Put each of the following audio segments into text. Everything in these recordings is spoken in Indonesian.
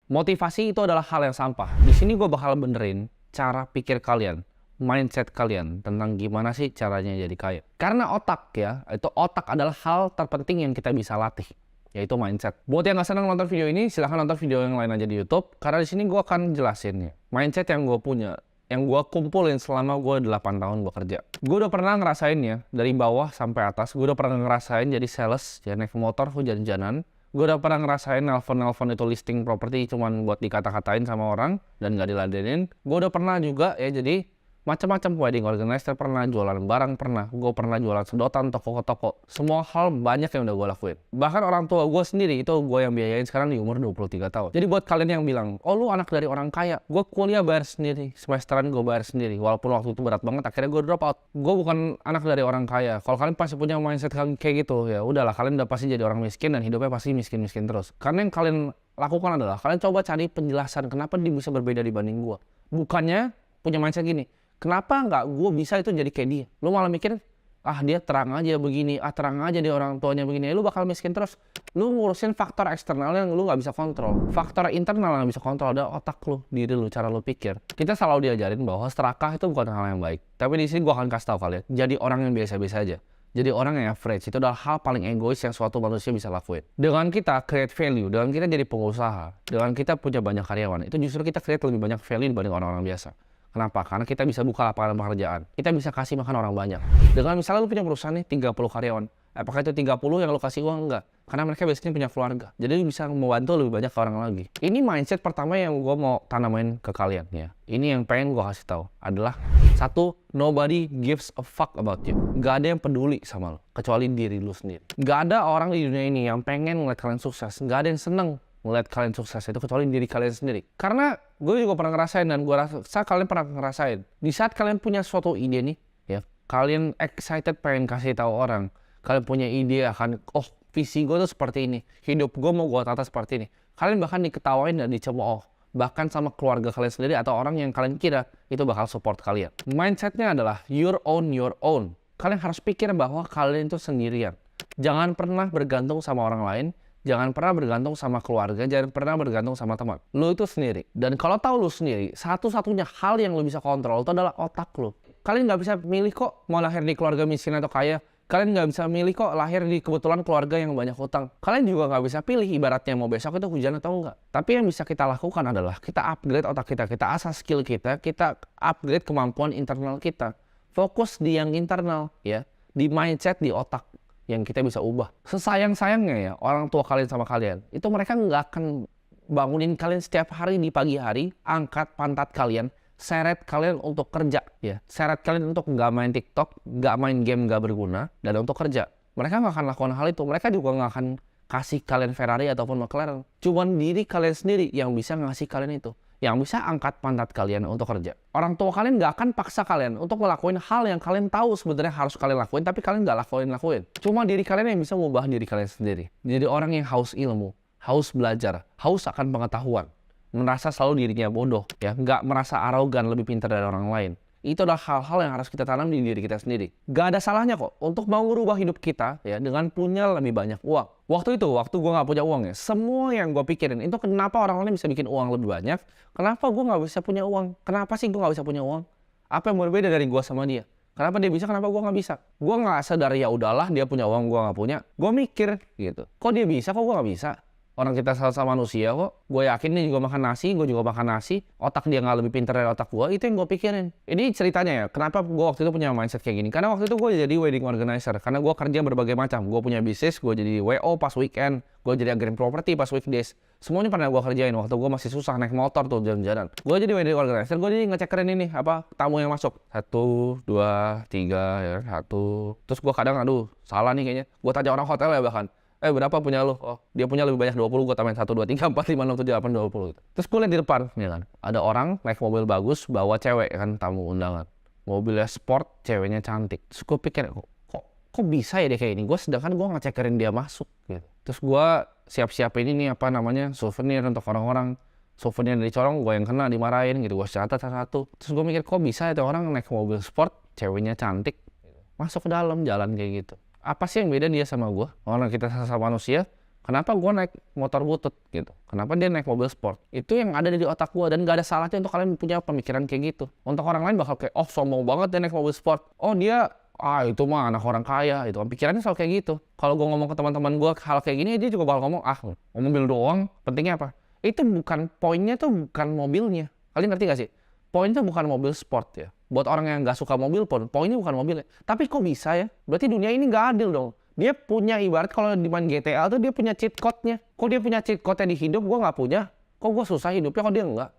Motivasi itu adalah hal yang sampah. Di sini gue bakal benerin cara pikir kalian, mindset kalian tentang gimana sih caranya jadi kaya. Karena otak ya, itu otak adalah hal terpenting yang kita bisa latih, yaitu mindset. Buat yang nggak senang nonton video ini, silahkan nonton video yang lain aja di YouTube. Karena di sini gue akan jelasin ya, mindset yang gue punya, yang gue kumpulin selama gue 8 tahun gue kerja. Gue udah pernah ngerasain ya, dari bawah sampai atas. Gue udah pernah ngerasain jadi sales, ya naik motor, hujan-hujanan. Gue udah pernah ngerasain nelpon itu listing properti cuman buat dikata-katain sama orang dan nggak diladenin. Gue udah pernah juga ya jadi macam-macam wedding organizer, pernah jualan barang, pernah. Gue pernah jualan sedotan toko ke toko. Semua hal banyak yang udah gue lakuin. Bahkan orang tua gue sendiri itu gue yang biayain sekarang di umur 23 tahun. Jadi buat kalian yang bilang, oh lu anak dari orang kaya, gue kuliah bayar sendiri, semesteran gue bayar sendiri. Walaupun waktu itu berat banget, akhirnya gue drop out. Gue bukan anak dari orang kaya. Kalau kalian pasti punya mindset kayak gitu, ya udahlah, kalian udah pasti jadi orang miskin dan hidupnya pasti miskin-miskin terus. Karena yang kalian lakukan adalah kalian coba cari penjelasan kenapa dia bisa berbeda dibanding gue. Bukannya punya mindset gini, kenapa nggak gue bisa itu jadi kayak dia? Lu malah mikir, ah dia terang aja begini, ah terang aja dia orang tuanya begini, lu bakal miskin terus. Lu ngurusin faktor eksternal yang lu nggak bisa kontrol. Faktor internal yang bisa kontrol ada otak lu, diri lu, cara lu pikir. Kita selalu diajarin bahwa serakah itu bukan hal yang baik. Tapi di sini gue akan kasih tahu kalian, jadi orang yang biasa-biasa aja. Jadi orang yang average itu adalah hal paling egois yang suatu manusia bisa lakuin. Dengan kita create value, dengan kita jadi pengusaha, dengan kita punya banyak karyawan, itu justru kita create lebih banyak value dibanding orang-orang biasa. Kenapa? Karena kita bisa buka lapangan pekerjaan. Kita bisa kasih makan orang banyak. Dengan misalnya lu punya perusahaan nih 30 karyawan. Apakah itu 30 yang lu kasih uang? Enggak. Karena mereka biasanya punya keluarga. Jadi lu bisa membantu lebih banyak ke orang lagi. Ini mindset pertama yang gue mau tanamin ke kalian ya. Ini yang pengen gue kasih tahu adalah satu, nobody gives a fuck about you. Gak ada yang peduli sama lu kecuali diri lu sendiri. Gak ada orang di dunia ini yang pengen ngeliat kalian sukses. Gak ada yang seneng melihat kalian sukses itu kecuali diri kalian sendiri. Karena gue juga pernah ngerasain dan gue rasa kalian pernah ngerasain. Di saat kalian punya suatu ide nih, ya kalian excited pengen kasih tahu orang. Kalian punya ide akan, oh visi gue tuh seperti ini, hidup gue mau gue tata seperti ini. Kalian bahkan diketawain dan dicemooh, bahkan sama keluarga kalian sendiri atau orang yang kalian kira itu bakal support kalian. Mindsetnya adalah your own. Kalian harus pikir bahwa kalian itu sendirian. Jangan pernah bergantung sama orang lain. Jangan pernah bergantung sama keluarga, jangan pernah bergantung sama teman. Lu itu sendiri. Dan kalau tahu lu sendiri, satu-satunya hal yang lu bisa kontrol itu adalah otak lu. Kalian nggak bisa milih kok mau lahir di keluarga miskin atau kaya. Kalian nggak bisa milih kok lahir di kebetulan keluarga yang banyak hutang. Kalian juga nggak bisa pilih ibaratnya mau besok itu hujan atau enggak. Tapi yang bisa kita lakukan adalah kita upgrade otak kita asah skill kita upgrade kemampuan internal kita. Fokus di yang internal ya, di mindset, di otak yang kita bisa ubah. Sesayang-sayangnya ya orang tua kalian sama kalian, itu mereka nggak akan bangunin kalian setiap hari di pagi hari, angkat pantat kalian, seret kalian untuk kerja ya, seret kalian untuk nggak main TikTok, nggak main game nggak berguna, dan untuk kerja. Mereka nggak akan lakukan hal itu. Mereka juga nggak akan kasih kalian Ferrari ataupun McLaren. Cuman diri kalian sendiri yang bisa ngasih kalian itu, yang bisa angkat pantat kalian untuk kerja. Orang tua kalian nggak akan paksa kalian untuk ngelakuin hal yang kalian tahu sebenarnya harus kalian lakuin, tapi kalian nggak lakuin. Cuma diri kalian yang bisa mengubah diri kalian sendiri. Jadi orang yang haus ilmu, haus belajar, haus akan pengetahuan, merasa selalu dirinya bodoh, ya nggak merasa arogan lebih pintar dari orang lain. Itu adalah hal-hal yang harus kita tanam di diri kita sendiri. Gak ada salahnya kok untuk mau merubah hidup kita ya dengan punya lebih banyak uang. Waktu gue nggak punya uang ya, semua yang gue pikirin itu kenapa orang lain bisa bikin uang lebih banyak, kenapa gue nggak bisa punya uang, kenapa sih gue nggak bisa punya uang, apa yang berbeda dari gue sama dia, kenapa dia bisa, kenapa gue nggak bisa. Gue nggak sadar ya udahlah dia punya uang, gue nggak punya. Gue mikir gitu, kok dia bisa, kok gue nggak bisa. Orang kita sama manusia kok. Gue yakin dia juga makan nasi, gue juga makan nasi. Otak dia nggak lebih pintar dari otak gue. Itu yang gue pikirin. Ini ceritanya ya, kenapa gue waktu itu punya mindset kayak gini. Karena waktu itu gue jadi wedding organizer. Karena gue kerja berbagai macam. Gue punya bisnis, gue jadi WO pas weekend. Gue jadi agen properti pas weekdays. Semuanya pernah gue kerjain. Waktu gue masih susah naik motor tuh jalan-jalan. Gue jadi wedding organizer, gue jadi ngecekerin ini, tamu yang masuk. 1, 2, 3, ya, 1. Terus gue kadang, aduh, salah nih kayaknya. Gue tanya orang hotel ya bahkan. Berapa punya lu? Oh, dia punya lebih banyak 20, gue tambahin 1, 2, 3, 4, 5, 6, 7, 8, 20 gitu. Terus gue liat di depan, ya kan, ada orang naik mobil bagus, bawa cewek kan, tamu undangan. Mobilnya sport, ceweknya cantik. Terus gue pikir, kok bisa ya dia kayak ini? Sedangkan gue ngecekerin dia masuk gitu. Terus gue siap-siapin ini souvenir untuk orang-orang. Souvenir dari corong, gue yang kena dimarahin gitu, gue catat satu. Terus gue mikir, kok bisa ya orang naik mobil sport, ceweknya cantik, masuk ke dalam jalan kayak gitu. Apa sih yang beda dia sama gue? Orang kita sama manusia, Kenapa gue naik motor butut gitu? Kenapa dia naik mobil sport? Itu yang ada di otak gue, dan gak ada salahnya untuk kalian punya pemikiran kayak gitu. Untuk orang lain bakal kayak, oh sombong banget dia naik mobil sport. Oh dia, itu mah anak orang kaya. Itu pikirannya selalu kayak gitu. Kalau gue ngomong ke teman-teman gue hal kayak gini, dia juga bakal ngomong, mobil doang, pentingnya apa? Itu bukan, poinnya tuh bukan mobilnya. Kalian ngerti gak sih? Poinnya bukan mobil sport ya. Buat orang yang gak suka mobil pun, poinnya bukan mobilnya. Tapi kok bisa ya? Berarti dunia ini gak adil dong. Dia punya, ibarat kalau di main GTA tuh dia punya cheat code-nya. Kok dia punya cheat code-nya di hidup, gue nggak punya. Kok gue susah hidupnya, kok dia enggak?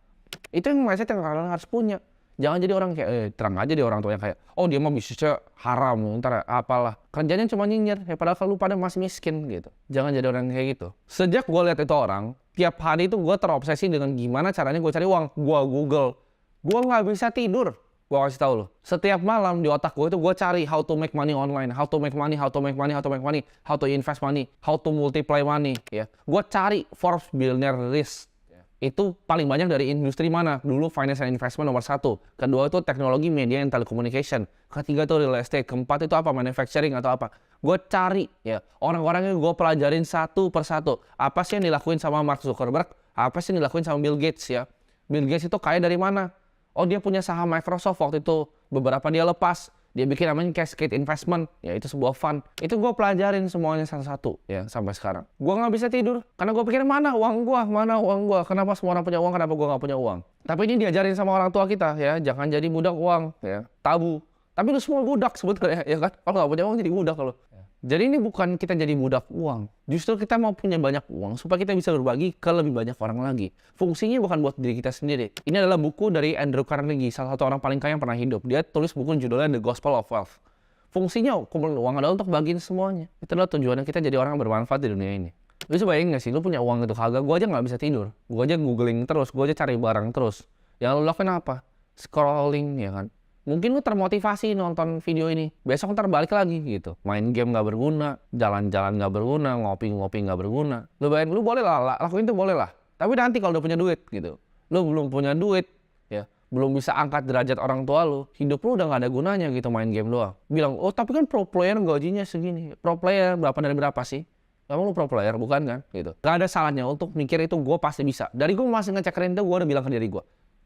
Itu yang mindset yang kalian harus punya. Jangan jadi orang kayak, terang aja dia orang tua yang kayak, oh dia mah bisnisnya haram, ntar apalah. Kerjanya cuma nyinyir, padahal kalau lu pada masih miskin gitu. Jangan jadi orang kayak gitu. Sejak gue lihat itu orang, tiap hari itu gue terobsesi dengan gimana caranya gue cari uang. Gue Google, gue nggak bisa tidur. Gue kasih tahu lo, setiap malam di otak gue itu gue cari how to make money online, how to make money, how to make money, how to make money, how to invest money, how to multiply money, ya. Gue cari Forbes Billionaire List. Itu paling banyak dari industri mana? Dulu finance and investment nomor 1. Kedua itu teknologi, media, and telecommunication. Ketiga itu real estate. Keempat itu apa? Manufacturing atau apa? Gue cari, ya. Orang-orangnya gue pelajarin satu persatu. Apa sih yang dilakuin sama Mark Zuckerberg? Apa sih yang dilakuin sama Bill Gates, ya? Bill Gates itu kaya dari mana? Oh dia punya saham Microsoft waktu itu, beberapa dia lepas, dia bikin namanya Cascade Investment, ya itu sebuah fund. Itu gue pelajarin semuanya satu-satu, ya sampai sekarang. Gue nggak bisa tidur, karena gue pikir mana uang gue, kenapa semua orang punya uang, kenapa gue nggak punya uang. Tapi ini diajarin sama orang tua kita, ya jangan jadi budak uang, ya tabu. Tapi lu semua budak sebetulnya, ya kan? Kalau nggak punya uang jadi budak kalau. Jadi ini bukan kita jadi budak uang. Justru kita mau punya banyak uang supaya kita bisa berbagi ke lebih banyak orang lagi. Fungsinya bukan buat diri kita sendiri. Ini adalah buku dari Andrew Carnegie, salah satu orang paling kaya yang pernah hidup. Dia tulis buku judulnya The Gospel of Wealth. Fungsinya kumpulin uang adalah untuk bagiin semuanya. Itu adalah tujuannya kita jadi orang yang bermanfaat di dunia ini. Lu coba bayangin gak sih, lu punya uang itu kagak? Gue aja nggak bisa tidur. Gue aja googling terus, gue aja cari barang terus. Yang lu lakuin apa? Scrolling, ya kan? Mungkin lu termotivasi nonton video ini, besok ntar balik lagi gitu. Main game nggak berguna, jalan-jalan nggak berguna, ngopi-ngopi nggak berguna. Lu bayangin, lu boleh lah, lakuin itu boleh lah. Tapi nanti kalau udah punya duit gitu, lu belum punya duit, ya belum bisa angkat derajat orang tua lu, hidup lu udah nggak ada gunanya gitu main game doang. Bilang, oh tapi kan pro player gajinya segini. Pro player berapa dari berapa sih? Emang lu pro player bukan kan? Gitu. Gak ada salahnya untuk mikir itu gue pasti bisa. Dari gue masih ngecekin itu, gue udah bilang ke diri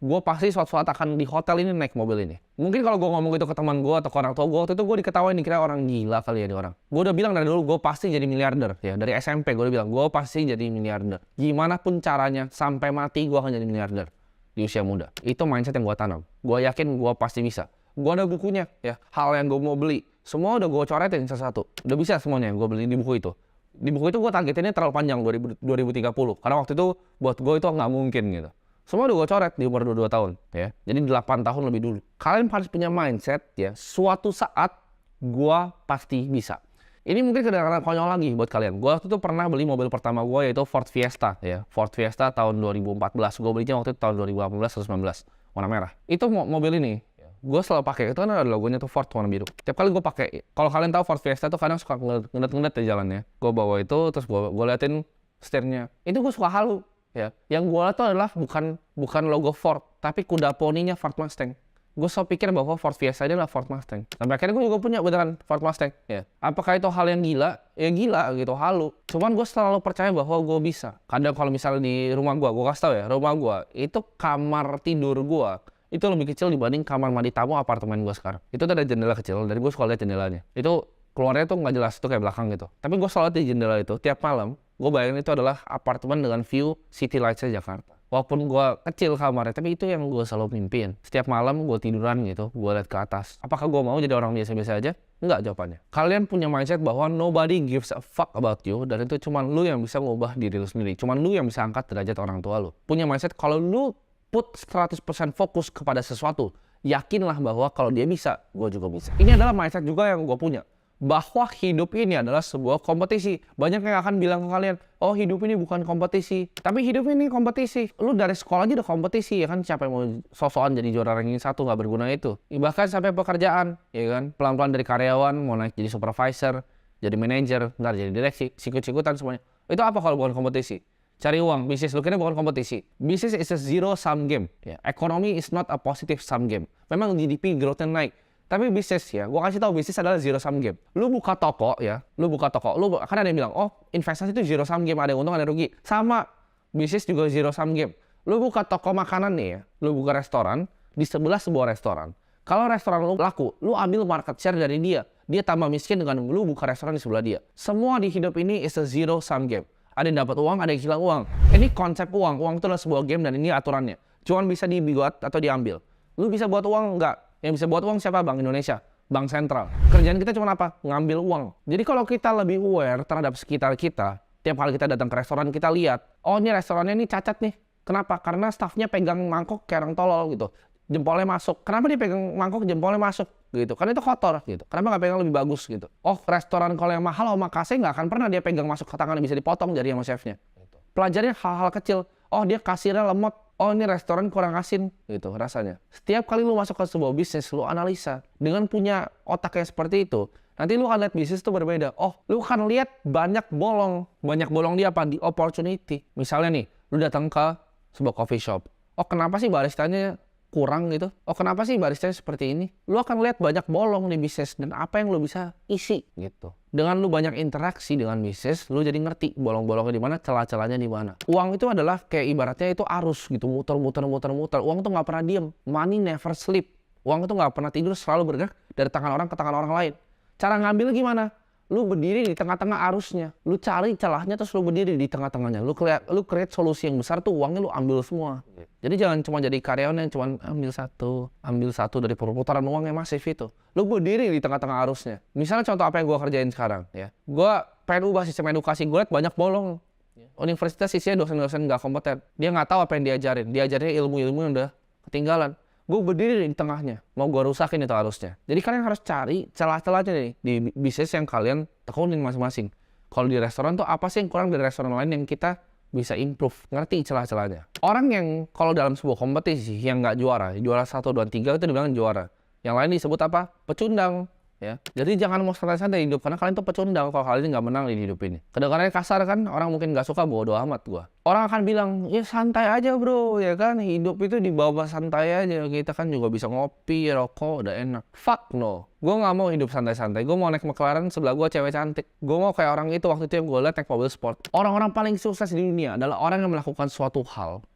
gue pasti suatu saat akan di hotel ini naik mobil ini. Mungkin kalau gue ngomong gitu ke teman gue atau ke orang tua gue, waktu itu gue diketawain, dikira orang gila kali ya ini orang. Gue udah bilang dari dulu gue pasti jadi miliarder, ya dari SMP gue udah bilang gue pasti jadi miliarder. Gimana pun caranya sampai mati gue akan jadi miliarder di usia muda. Itu mindset yang gue tanam. Gue yakin gue pasti bisa. Gue ada bukunya, ya hal yang gue mau beli semua udah gue coretin satu-satu. Udah bisa semuanya yang gue beli di buku itu. Di buku itu gue targetinnya terlalu panjang 2030 karena waktu itu buat gue itu nggak mungkin gitu. Semua udah gue coret di umur 22 tahun ya. Jadi 8 tahun lebih dulu. Kalian harus punya mindset ya, suatu saat gue pasti bisa. Ini mungkin kedengaran konyol lagi buat kalian. Gue waktu itu pernah beli mobil pertama gue yaitu Ford Fiesta ya. Ford Fiesta tahun 2014. Gue belinya waktu itu tahun 2018 atau 2019. Warna merah. Itu mobil ini. Gue selalu pakai. Itu kan ada logonya tuh Ford warna biru. Tiap kali gue pakai. Kalau kalian tahu Ford Fiesta tuh kadang suka ngedet-ngedet di jalannya. Gue bawa itu terus gue liatin setirnya. Itu gue suka halu. Ya, yang gue lihat tuh adalah bukan logo Ford, tapi kuda poninya Ford Mustang. Gue selalu pikir bahwa Ford Fiesta ini adalah Ford Mustang. Sampai akhirnya gue juga punya beneran Ford Mustang. Ya, apakah itu hal yang gila? Ya gila gitu, halu. Cuman gue selalu percaya bahwa gue bisa. Kadang kalau misalnya di rumah gue kasih tau ya, rumah gue itu kamar tidur gue itu lebih kecil dibanding kamar mandi tamu apartemen gue sekarang. Itu tuh ada jendela kecil, dari gue suka lihat jendelanya. Itu keluarnya tuh nggak jelas, itu kayak belakang gitu. Tapi gue selalu lihat di jendela itu tiap malam. Gue bayangin itu adalah apartemen dengan view city lights-nya Jakarta. Walaupun gue kecil kamarnya, tapi itu yang gue selalu mimpin. Setiap malam gue tiduran gitu, gue lihat ke atas. Apakah gue mau jadi orang biasa-biasa aja? Enggak jawabannya. Kalian punya mindset bahwa nobody gives a fuck about you, dan itu cuma lu yang bisa ngubah diri lu sendiri. Cuma lu yang bisa angkat derajat orang tua lu. Punya mindset kalau lu put 100% fokus kepada sesuatu, yakinlah bahwa kalau dia bisa, gue juga bisa. Ini adalah mindset juga yang gue punya. Bahwa hidup ini adalah sebuah kompetisi. Banyak yang akan bilang ke kalian, oh hidup ini bukan kompetisi. Tapi hidup ini kompetisi. Lu dari sekolah aja udah kompetisi ya kan. Siapa yang mau sosokan jadi juara ranking 1 nggak berguna itu. Bahkan sampai pekerjaan, ya kan. Pelan-pelan dari karyawan, mau naik jadi supervisor, jadi manajer, ntar jadi direksi, sikut-sikutan semuanya. Itu apa kalau bukan kompetisi? Cari uang, bisnis lu kira bukan kompetisi. Business is a zero sum game. Ya. Economy is not a positive sum game. Memang GDP growth-nya naik. Tapi bisnis ya, gue kasih tahu bisnis adalah zero sum game. Lu buka toko ya, kan ada yang bilang, oh investasi itu zero sum game, ada yang untung ada yang rugi. Sama, bisnis juga zero sum game. Lu buka toko makanan nih ya, lu buka restoran, di sebelah sebuah restoran. Kalau restoran lu laku, lu ambil market share dari dia. Dia tambah miskin dengan lu buka restoran di sebelah dia. Semua di hidup ini is a zero sum game. Ada yang dapat uang, ada yang hilang uang. Ini konsep uang. Uang itu adalah sebuah game dan ini aturannya. Cuman bisa dibuat atau diambil. Lu bisa buat uang enggak? Yang bisa buat uang siapa? Bank Indonesia, Bank Sentral. Kerjaan kita cuma apa? Ngambil uang. Jadi kalau kita lebih aware terhadap sekitar kita, tiap kali kita datang ke restoran kita lihat, oh ini restorannya ini cacat nih. Kenapa? Karena staffnya pegang mangkok kayak orang tolol gitu. Jempolnya masuk. Kenapa dia pegang mangkok jempolnya masuk gitu? Karena itu kotor gitu. Kenapa nggak pegang lebih bagus gitu? Oh restoran kalau yang mahal omakase nggak akan pernah dia pegang masuk ke tangannya, bisa dipotong jari sama chefnya. Pelajarin hal-hal kecil. Oh dia kasirnya lemot. Oh ini restoran kurang asin gitu rasanya. Setiap kali lu masuk ke sebuah bisnis, lu analisa. Dengan punya otak yang seperti itu, nanti lu akan lihat bisnis itu berbeda. Oh, lu akan lihat banyak bolong. Banyak bolong di apa? Di opportunity. Misalnya nih, lu datang ke sebuah coffee shop. Oh kenapa sih baristanya kurang gitu? Oh kenapa sih baristanya seperti ini? Lu akan lihat banyak bolong di bisnis dan apa yang lu bisa isi gitu. Dengan lu banyak interaksi dengan bisnis, lu jadi ngerti bolong-bolongnya di mana, celah-celahnya di mana. Uang itu adalah kayak ibaratnya itu arus gitu, muter-muter. Uang itu nggak pernah diem. Money never sleep. Uang itu nggak pernah tidur, selalu bergerak dari tangan orang ke tangan orang lain. Cara ngambil gimana? Lu berdiri di tengah-tengah arusnya. Lu cari celahnya terus lu berdiri di tengah-tengahnya. Lu create solusi yang besar tuh, uangnya lu ambil semua. Jadi jangan cuma jadi karyawan yang cuma ambil satu dari perputaran uang yang masif itu. Lu berdiri di tengah-tengah arusnya. Misalnya contoh apa yang gua kerjain sekarang ya. Gua pengen ubah sistem edukasi, gua liat banyak bolong. Universitas isinya dosen-dosen nggak kompeten. Dia nggak tahu apa yang diajarin. Diajarinnya ilmu-ilmu yang udah ketinggalan. Gue berdiri di tengahnya, mau gue rusakin itu arusnya. Jadi kalian harus cari celah-celahnya nih di bisnis yang kalian tekunin masing-masing. Kalau di restoran tuh apa sih yang kurang dari restoran lain yang kita bisa improve, ngerti celah-celahnya. Orang yang kalau dalam sebuah kompetisi yang nggak juara 1, 2, 3 itu dibilang juara. Yang lain disebut apa? Pecundang. Ya. Jadi jangan mau santai-santai hidup, karena kalian tuh pecundang kalau kalian nggak menang di hidup ini. Kedengarannya kasar kan, orang mungkin nggak suka, bodo amat gua. Orang akan bilang, ya santai aja bro, ya kan, hidup itu dibawa santai aja, kita kan juga bisa ngopi, rokok, udah enak. Fuck no, gua nggak mau hidup santai-santai, gua mau naik McLaren, sebelah gua cewek cantik. Gua mau kayak orang itu waktu itu yang gua liat naik mobil sport. Orang-orang paling sukses di dunia adalah orang yang melakukan suatu hal,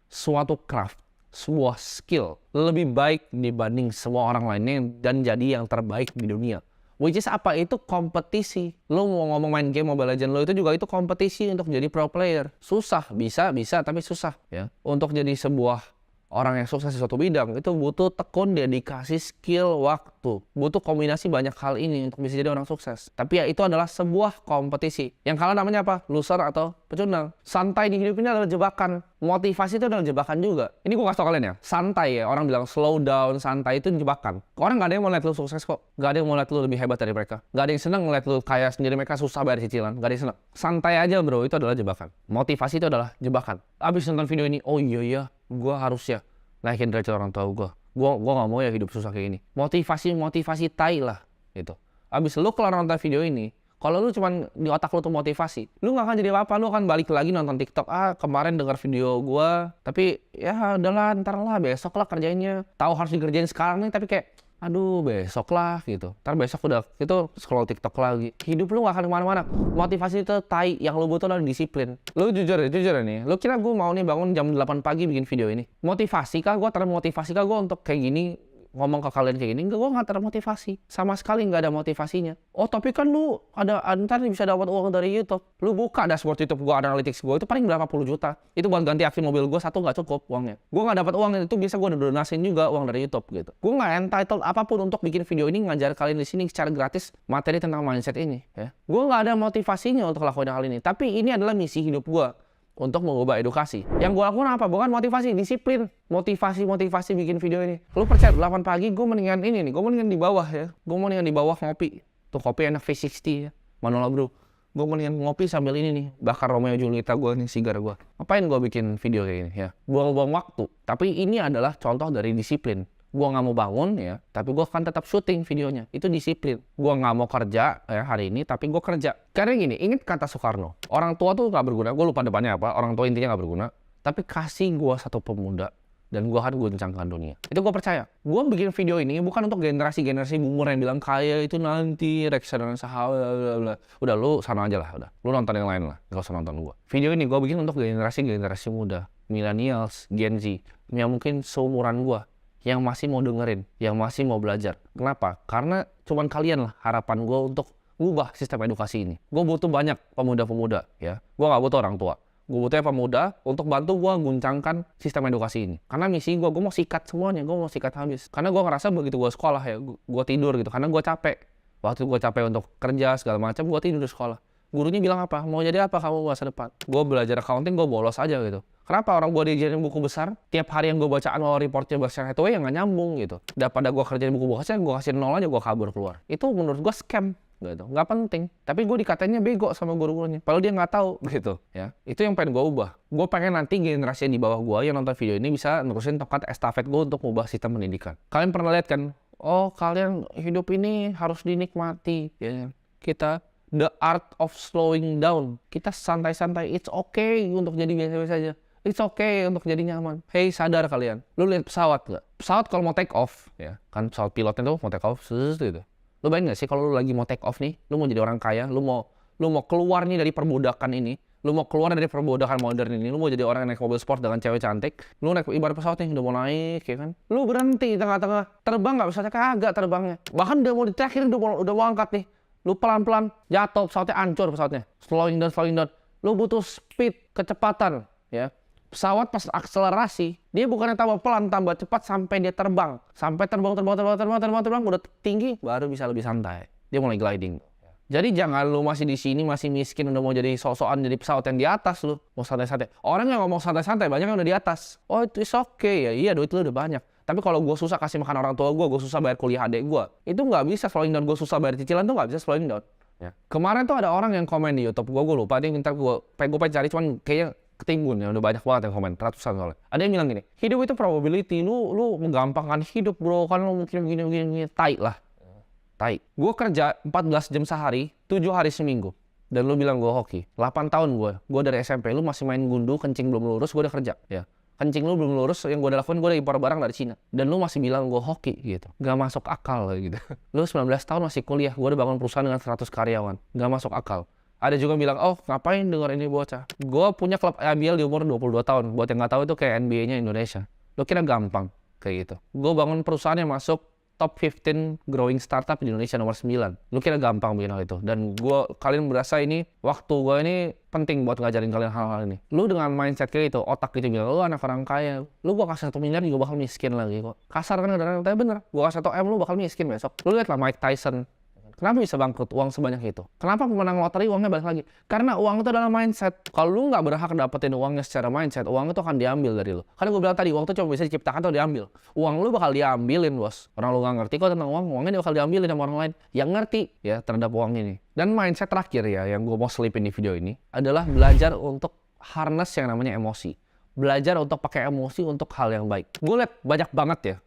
suatu craft, sebuah skill lebih baik dibanding semua orang lainnya dan jadi yang terbaik di dunia. Which is apa? Itu kompetisi. Lo mau ngomong main game Mobile Legends lo itu juga itu kompetisi untuk jadi pro player. Susah, bisa tapi susah ya. Untuk jadi sebuah orang yang sukses di suatu bidang itu butuh tekun, dedikasi, skill, waktu. Butuh kombinasi banyak hal ini untuk bisa jadi orang sukses. Tapi ya itu adalah sebuah kompetisi. Yang kalah namanya apa? Loser atau pecundang. Santai di hidup ini adalah jebakan. Motivasi itu adalah jebakan juga. Ini gue kasih tau kalian ya. Santai ya. Orang bilang slow down, santai itu jebakan. Orang gak ada yang mau lihat lu sukses kok. Gak ada yang mau lihat lu lebih hebat dari mereka. Gak ada yang seneng ngeliat lu kaya sendiri, mereka susah bayar cicilan. Gak ada yang seneng. Santai aja bro, itu adalah jebakan. Motivasi itu adalah jebakan. Abis nonton video ini, oh iya, gue harusnya naikin derajat orang tua gue. Gue gak mau ya hidup susah kayak gini. Motivasi tai lah gitu. Abis lu kelar nonton video ini, kalau lu cuman di otak lu tuh motivasi, lu gak akan jadi apa-apa. Lu akan balik lagi nonton TikTok. Kemarin dengar video gue, tapi ya udahlah, ntar lah, besok lah kerjainnya. Tahu harus dikerjain sekarang nih, tapi kayak aduh besok lah gitu. Ntar besok udah itu scroll TikTok lagi. Hidup lu gak akan kemana-mana. Motivasi itu tai. Yang lu butuh adalah disiplin. Lu jujur nih. Lu kira gue mau nih bangun jam 8 pagi bikin video ini? Motivasi kah? Gue termotivasi kah gue untuk kayak gini? Ngomong ke kalian kayak gini? Enggak, gue gak termotivasi. Sama sekali gak ada motivasinya. Oh tapi kan lu ada ntar bisa dapat uang dari YouTube. Lu buka dashboard YouTube gue, analytics gue, itu paling berapa puluh juta. Itu buat ganti aki mobil gue, satu gak cukup uangnya. Gue gak dapat uang itu, bisa gue donasin juga uang dari YouTube gitu. Gue gak entitled apapun untuk bikin video ini, ngajar kalian di sini secara gratis materi tentang mindset ini ya. Gue gak ada motivasinya untuk lakuin hal ini. Tapi ini adalah misi hidup gue. Untuk mengubah edukasi. Yang gue lakukan apa? Bukan motivasi, disiplin. Motivasi bikin video ini. Lu percaya 8 pagi gue mendingan ini nih. Gue mendingan di bawah ya. Gue mendingan di bawah ngopi. Tuh kopi enak V60 ya. Manola bro. Gue mendingan ngopi sambil ini nih. Bakar Romeo Julieta gue nih, sigar gue. Ngapain gue bikin video kayak gini ya? Buang-buang waktu. Tapi ini adalah contoh dari disiplin. Gue gak mau bangun ya, tapi gue akan tetap syuting videonya. Itu disiplin. Gue gak mau kerja ya hari ini, tapi gue kerja. Karena gini, ingat kata Soekarno. Orang tua tuh gak berguna. Gue lupa depannya apa. Orang tua intinya gak berguna. Tapi kasih gue satu pemuda dan gue akan guncangkan dunia. Itu gue percaya. Gue bikin video ini bukan untuk generasi-generasi boomer yang bilang kaya itu nanti reksadana saham, bla. Udah lu sana aja lah, udah. Lu nonton yang lain lah, gak usah nonton gue. Video ini gue bikin untuk generasi-generasi muda, millennials, Gen Z, yang mungkin seumuran gue, yang masih mau dengerin, yang masih mau belajar. Kenapa? Karena cuman kalian lah harapan gue untuk ngubah sistem edukasi ini. Gue butuh banyak pemuda-pemuda, ya. Gue gak butuh orang tua. Gue butuhnya pemuda untuk bantu gue guncangkan sistem edukasi ini. Karena misi gue mau sikat semuanya, gue mau sikat habis. Karena gue ngerasa begitu gue sekolah ya, gue tidur gitu. Karena gue capek. Waktu gue capek untuk kerja segala macam, gue tidur di sekolah. Gurunya bilang apa? Mau jadi apa kamu masa depan? Gue belajar accounting, gue bolos aja gitu. Kenapa orang gue diajarin buku besar, tiap hari yang gue baca annual reportnya Berkshire Hathaway yang gak nyambung gitu. Daripada gue kerjain buku besar, gue kasih 0 aja, gue kabur keluar. Itu menurut gue scam. Gitu, nggak penting. Tapi gue dikatanya bego sama guru-gurunya. Padahal dia nggak tahu gitu, ya. Itu yang pengen gue ubah. Gue pengen nanti generasi yang di bawah gue yang nonton video ini bisa nerusin tongkat estafet gue untuk ubah sistem pendidikan. Kalian pernah lihat kan? Oh, kalian hidup ini harus dinikmati, ya. Kita the art of slowing down. Kita santai-santai. It's okay untuk jadi biasa-biasa aja. It's okay untuk jadi nyaman. Hey, sadar kalian. Lu lihat pesawat nggak? Pesawat kalau mau take off, ya kan pesawat pilotnya tuh mau take off, gitu. Lu bayangin gak sih kalau lu lagi mau take off nih, lu mau jadi orang kaya, lu mau keluar nih dari perbudakan ini, lu mau keluar dari perbudakan modern ini, lu mau jadi orang yang naik mobil sport dengan cewek cantik, lu naik ibarat pesawat nih udah mau naik, ya kan? Lu berhenti di tengah-tengah, terbang nggak pesawatnya kagak terbangnya, bahkan udah mau di terakhir udah mau angkat nih, lu pelan-pelan jatuh pesawatnya hancur pesawatnya, slowing down, lu butuh speed kecepatan, ya. Pesawat pas akselerasi, dia bukannya tambah pelan, tambah cepat sampai dia terbang. Sampai terbang, udah tinggi, baru bisa lebih santai. Dia mulai gliding. Jadi jangan lu masih di sini, masih miskin, udah mau jadi sok-sokan jadi pesawat yang di atas lu. Mau santai-santai. Orang yang ngomong santai-santai, banyak yang udah di atas. Oh itu is okay ya, iya duit lu udah banyak. Tapi kalau gue susah kasih makan orang tua gue susah bayar kuliah adik gue. Itu nggak bisa slowing down, gue susah bayar cicilan tuh nggak bisa slowing down. Ya. Kemarin tuh ada orang yang komen di YouTube gue lupa, dia minta gue pengen cari, cuman kayaknya ketimbun ya, udah banyak banget yang komen, ratusan soalnya. Ada yang bilang gini, hidup itu probability, lu menggampangkan hidup bro, kan lu mungkin begini, tai lah. Tai. Gue kerja 14 jam sehari, 7 hari seminggu. Dan lu bilang gue hoki. 8 tahun gue dari SMP, lu masih main gundu, kencing belum lurus, gue udah kerja. Ya. Kencing lu belum lurus, yang gue udah lakuin, gue udah impor barang dari Cina. Dan lu masih bilang gue hoki gitu. Gak masuk akal gitu. Lu 19 tahun masih kuliah, gue udah bangun perusahaan dengan 100 karyawan. Gak masuk akal. Ada juga bilang, oh ngapain denger ini bocah? Gue punya klub IBL di umur 22 tahun. Buat yang nggak tahu itu kayak NBA-nya Indonesia. Lo kira gampang kayak gitu? Gue bangun perusahaan yang masuk top 15 growing startup di Indonesia nomor 9. Lo kira gampang bikin hal itu? Dan kalian berasa ini, waktu gue ini penting buat ngajarin kalian hal-hal ini. Lo dengan mindset kayak gitu, otak gitu bilang, lo anak orang kaya. Lo gue kasih 1 miliar juga bakal miskin lagi kok. Kasar kan kadang-kadang, tapi bener. Gue kasih 1 M lo bakal miskin besok. Lo liat lah Mike Tyson. Kenapa bisa bangkrut uang sebanyak itu? Kenapa pemenang lotre uangnya balik lagi? Karena uang itu adalah mindset. Kalau lu nggak berhak dapetin uangnya secara mindset, uang itu akan diambil dari lu. Karena gue bilang tadi, uang itu cuma bisa diciptakan atau diambil. Uang lu bakal diambilin, bos. Orang lu nggak ngerti kok tentang uang, uangnya dia bakal diambilin sama orang lain yang ngerti ya terhadap uang ini. Dan mindset terakhir ya, yang gue mau selipin di video ini, adalah belajar untuk harness yang namanya emosi. Belajar untuk pakai emosi untuk hal yang baik. Gue liat banyak banget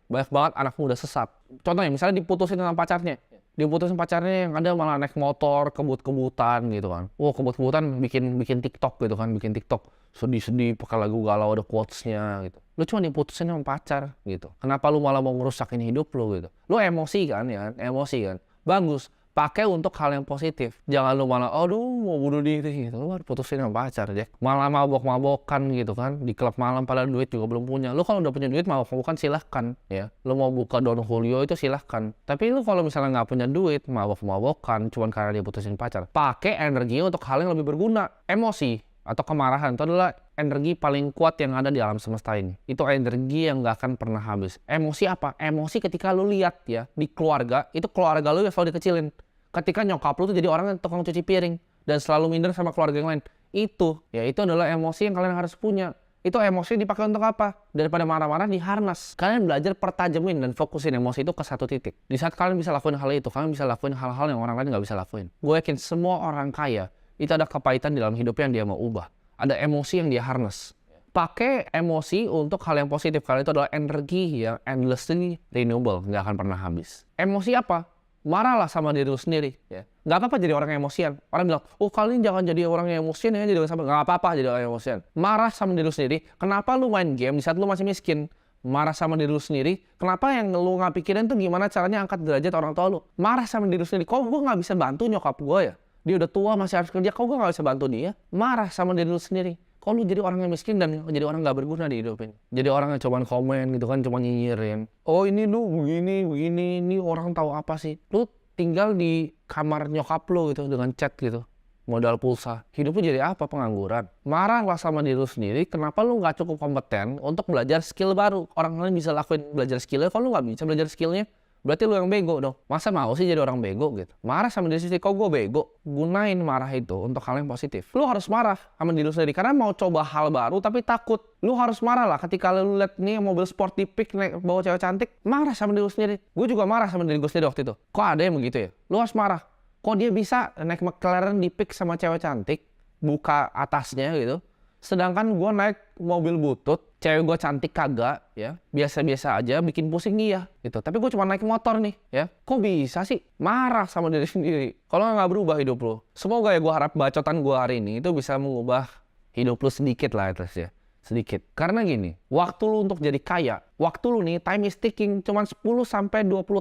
anak muda sesat. Contohnya misalnya diputusin sama pacarnya. Diputusin pacarnya yang ada malah naik motor, kebut-kebutan gitu kan. Wah, kebut-kebutan bikin TikTok gitu kan, bikin TikTok sedih-sedih pakai lagu galau ada quotes-nya gitu. Lu cuma diputusin sama pacar gitu. Kenapa lu malah mau ngerusakin hidup lu gitu? Lu emosi kan ya, emosi kan. Bagus. Pakai untuk hal yang positif. Jangan lu malah, aduh mau bunuh diri gitu. Lu harus putusin sama pacar, Jack. Malah mabok-mabokan gitu kan. Di klub malam padahal duit juga belum punya. Lu kalau udah punya duit mabok-mabokan silahkan ya. Lu mau buka Don Julio itu silahkan. Tapi lu kalau misalnya nggak punya duit, mabok-mabokan cuman karena dia putusin pacar. Pakai energinya untuk hal yang lebih berguna. Emosi atau kemarahan itu adalah energi paling kuat yang ada di alam semesta ini. Itu energi yang gak akan pernah habis. Emosi apa? Emosi ketika lu lihat ya di keluarga, itu keluarga lu yang selalu dikecilin. Ketika nyokap lu tuh jadi orang yang tukang cuci piring dan selalu minder sama keluarga yang lain. Itu adalah emosi yang kalian harus punya. Itu emosi dipakai untuk apa? Daripada marah-marah diharnas. Kalian belajar pertajamin dan fokusin emosi itu ke satu titik. Di saat kalian bisa lakuin hal itu, kalian bisa lakuin hal-hal yang orang lain gak bisa lakuin. Gue yakin semua orang kaya itu ada kepahitan di dalam hidupnya yang dia mau ubah. Ada emosi yang dia harness. Pakai emosi untuk hal yang positif. Karena itu adalah energi yang endlessly renewable. Nggak akan pernah habis. Emosi apa? Marahlah sama diri lu sendiri. Ya. Nggak apa-apa jadi orang yang emosian. Orang bilang, oh kalian jangan jadi orang yang emosian ya. Jadi sama. Nggak apa-apa jadi orang yang emosian. Marah sama diri lu sendiri. Kenapa lu main game di saat lu masih miskin? Marah sama diri lu sendiri. Kenapa yang lu nggak pikirin tuh gimana caranya angkat derajat orang tua lu? Marah sama diri lu sendiri. Kok gue nggak bisa bantu nyokap gue ya? Dia udah tua masih harus kerja. Kok gue nggak bisa bantu dia? Marah sama diri lu sendiri. Kok lu jadi orang yang miskin dan jadi orang nggak berguna di hidup ini? Jadi orang yang cuman komen gitu kan, cuman nyinyirin. Oh ini lu begini, ini orang tahu apa sih? Lu tinggal di kamar nyokap lu gitu dengan chat gitu. Modal pulsa. Hidup lu jadi apa? Pengangguran. Marahlah sama diri lu sendiri. Kenapa lu nggak cukup kompeten untuk belajar skill baru? Orang lain bisa lakuin belajar skillnya, kalau lu nggak bisa belajar skillnya, berarti lu yang bego dong. Masa mau sih jadi orang bego gitu? Marah sama diri sendiri. Kok gue bego? Gunain marah itu untuk hal yang positif. Lu harus marah sama diri lu sendiri karena mau coba hal baru tapi takut. Lu harus marah lah ketika lu lihat nih mobil sport di pick naik bawa cewek cantik. Marah sama diri lu sendiri. Gue juga marah sama diri gue sendiri waktu itu. Kok ada yang begitu ya? Lu harus marah. Kok dia bisa naik McLaren di pick sama cewek cantik, buka atasnya gitu. Sedangkan gue naik mobil butut, cewek gue cantik kagak, ya biasa-biasa aja, bikin pusing dia, gitu. Tapi gue cuma naik motor nih, ya. Kok bisa sih? Marah sama diri sendiri. Kalau nggak berubah hidup lo. Semoga ya gue harap bacotan gue hari ini itu bisa mengubah hidup lo sedikit lah ya. Sedikit. Karena gini, waktu lu untuk jadi kaya, waktu lu nih time is ticking cuma 10-20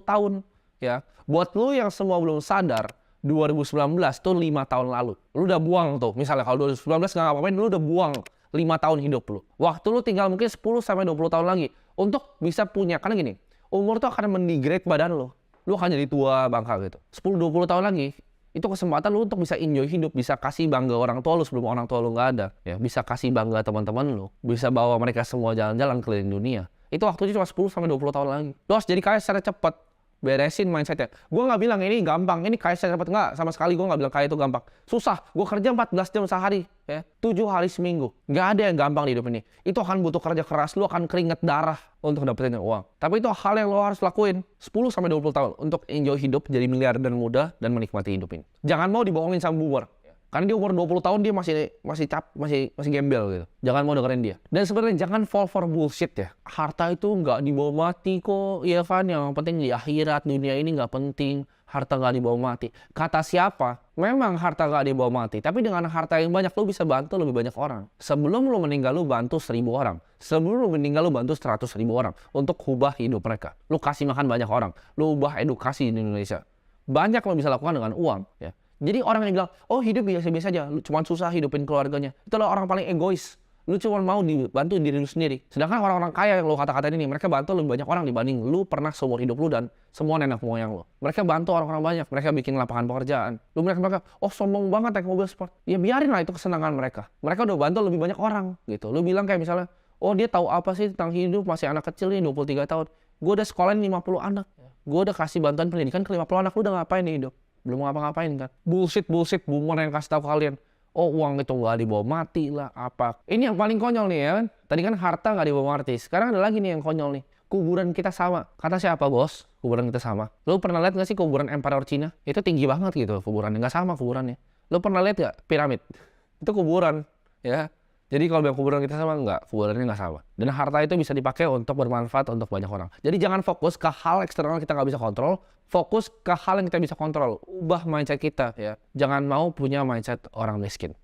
tahun, ya. Buat lu yang semua belum sadar, 2019 tuh 5 tahun lalu. Lu udah buang tuh. Misalnya kalau 2019 nggak ngapain, lu udah buang 5 tahun hidup lu. Waktu lu tinggal mungkin 10-20 tahun lagi untuk bisa punya. Karena gini, umur tuh akan mendegrade badan lu. Lu akan jadi tua bangka gitu. 10-20 tahun lagi, itu kesempatan lu untuk bisa enjoy hidup. Bisa kasih bangga orang tua lu sebelum orang tua lu nggak ada. Ya, bisa kasih bangga teman-teman lu. Bisa bawa mereka semua jalan-jalan keliling dunia. Itu waktunya cuma 10-20 tahun lagi. Lu harus jadi kaya secara cepat. Beresin mindsetnya. Gue nggak bilang ini gampang, ini kaya secara cepat. Nggak, sama sekali gue nggak bilang kaya itu gampang. Susah, gue kerja 14 jam sehari, ya, 7 hari seminggu. Nggak ada yang gampang di hidup ini. Itu akan butuh kerja keras, lu akan keringet darah untuk dapetin uang. Tapi itu hal yang lo harus lakuin 10-20 tahun untuk enjoy hidup, jadi miliarder muda, dan menikmati hidup ini. Jangan mau dibohongin sama boomer. Karena dia umur 20 tahun dia masih gembel gitu. Jangan mau dengerin dia. Dan sebenarnya jangan fall for bullshit ya. Harta itu nggak dibawa mati kok. Iya kan, yang penting di akhirat, dunia ini nggak penting. Harta nggak dibawa mati. Kata siapa? Memang harta nggak dibawa mati. Tapi dengan harta yang banyak lu bisa bantu lebih banyak orang. Sebelum lu meninggal lu bantu 1000 orang. Sebelum lu meninggal lu bantu 100.000 orang. Untuk ubah hidup mereka. Lu kasih makan banyak orang. Lu ubah edukasi di Indonesia. Banyak lo bisa lakukan dengan uang ya. Jadi orang yang bilang, oh hidup biasa-biasa aja, lu cuma susah hidupin keluarganya. Itulah orang paling egois. Lu cuma mau dibantu diri lu sendiri. Sedangkan orang-orang kaya yang lu kata-katain ini, mereka bantu lebih banyak orang dibanding lu pernah seumur hidup lu dan semua nenek moyang lu. Mereka bantu orang-orang banyak, mereka bikin lapangan pekerjaan. Lu mereka, oh sombong banget naik mobil sport. Ya biarin lah itu kesenangan mereka. Mereka udah bantu lebih banyak orang gitu. Lu bilang kayak misalnya, oh dia tahu apa sih tentang hidup, masih anak kecil nih 23 tahun. Gue udah sekolahin 50 anak. Gue udah kasih bantuan pendidikan ke 50 anak, lu udah ngapain nih hidup? Belum ngapa-ngapain kan. Bullshit boomer yang kasih tahu kalian. Oh uang itu nggak dibawa mati lah apa. Ini yang paling konyol nih ya kan. Tadi kan harta nggak dibawa mati. Sekarang ada lagi nih yang konyol nih. Kuburan kita sama. Kata siapa bos? Kuburan kita sama. Lu pernah lihat nggak sih kuburan Emperor Cina? Itu tinggi banget gitu kuburannya. Nggak sama kuburannya. Lu pernah lihat nggak piramid? Itu kuburan ya. Jadi kalau bilang kuburan kita sama, enggak, kuburannya nggak sama. Dan harta itu bisa dipakai untuk bermanfaat untuk banyak orang. Jadi jangan fokus ke hal eksternal kita nggak bisa kontrol, fokus ke hal yang kita bisa kontrol. Ubah mindset kita ya. Jangan mau punya mindset orang miskin.